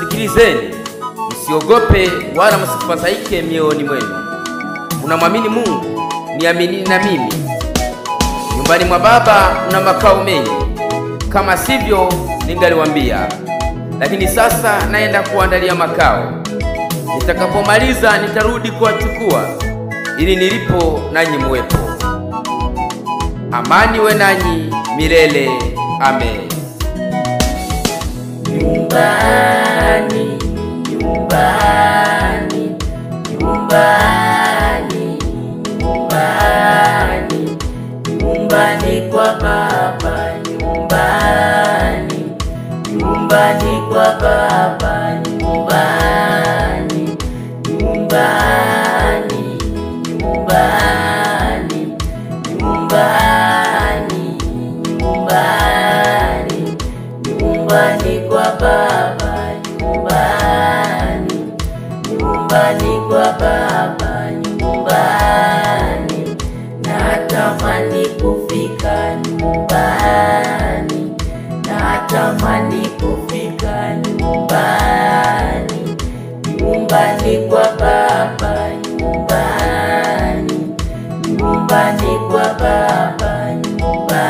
Sikilizeni, msiogope wala msifadhaike mioyoni mwenu. Mnamwamini Mungu, niaminini na mimi. Nyumbani mwa Baba mna makao mengi, kama sivyo ningaliwaambia. Lakini sasa naenda kuandalia makao. Nitakapomaliza nitarudi kuwachukua, ili nilipo nanyi muwepo. Amani we nanyi milele. Amen. Nyumbani, nyumbani, nyumbani, nyumbani, nyumbani kwa Baba, nyumbani, nyumbani kwa Baba, nyumbani, nyumbani, nyumbani, nyumbani, nyumbani, nyumbani kwa Baba, nyumbani, nyumbani kwa Baba, nyumbani, natamani kufika nyumbani, natamani kufika nyumbani, nyumbani kwa Baba, nyumbani, nyumbani kwa Baba, nyumbani.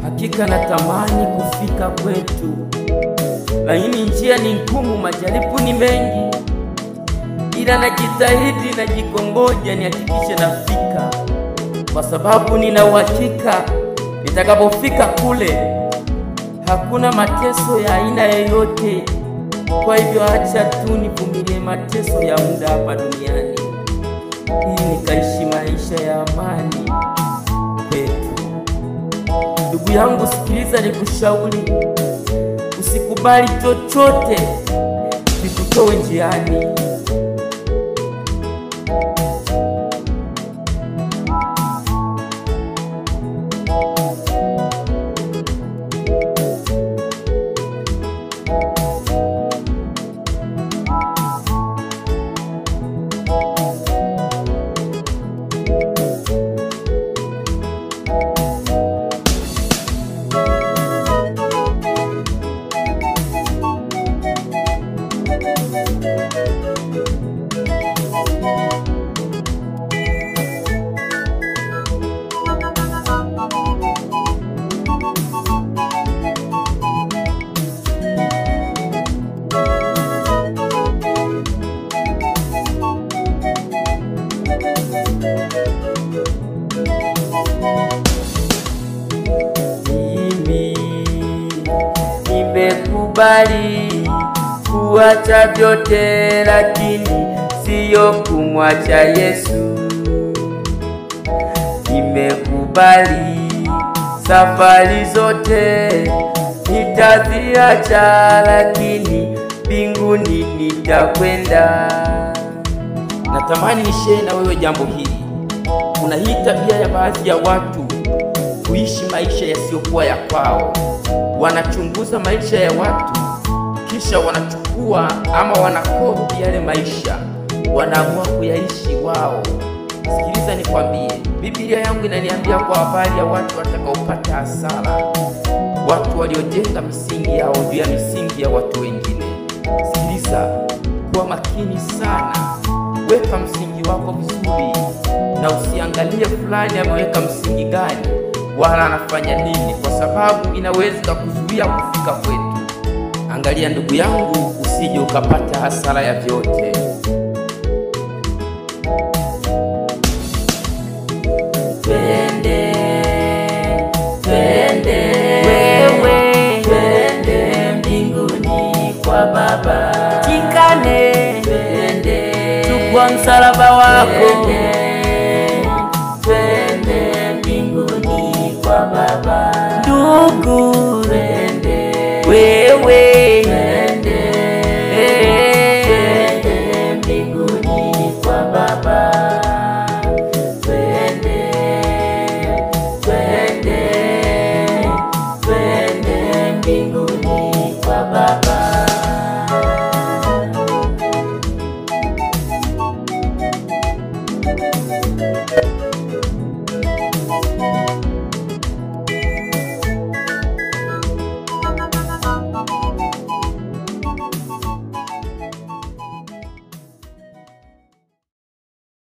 Hakika natamani kufika kwetu, lakini njia ni ngumu, majaribu ni mengi, ila najitahidi, najikongoja nihakikishe nafika, kwa sababu nina uhakika nitakapofika kule hakuna mateso ya aina yoyote. Kwa hivyo acha tu nivumilie mateso ya muda hapa duniani, ili nikaishi maisha ya amani kwetu. Ndugu yangu, sikiliza nikushauri, usikubali chochote kikutoe njiani. Nimekubali kuacha vyote, lakini siyo kumwacha Yesu. Nimekubali safari zote nitaziacha, lakini mbinguni nitakwenda. Natamani nishare na wewe jambo hili. Kuna hii tabia ya baadhi ya watu kuishi maisha yasiyokuwa ya kwao. Wanachunguza maisha ya watu, kisha wanachukua ama wanakopi yale maisha, wanaamua kuyaishi wao. Sikiliza nikwambie, Biblia yangu inaniambia kwa habari ya watu watakaopata hasara, watu waliojenga misingi yao juu ya misingi ya watu wengine. Sikiliza, kuwa makini sana, weka msingi wako vizuri, na usiangalie fulani ameweka msingi gani wala anafanya nini, kwa sababu inaweza kukuzuia kufika kwetu. Angalia ndugu yangu, usije ukapata hasara ya vyote. Twende, twende, wewe, twende mbinguni kwa Baba. Jikane, twende, chukua msalaba wako. Twende mbinguni kwa Baba. Ndugu, twende, wewe, twende, twende mbinguni kwa Baba. Twende, twende, twende mbinguni kwa Baba.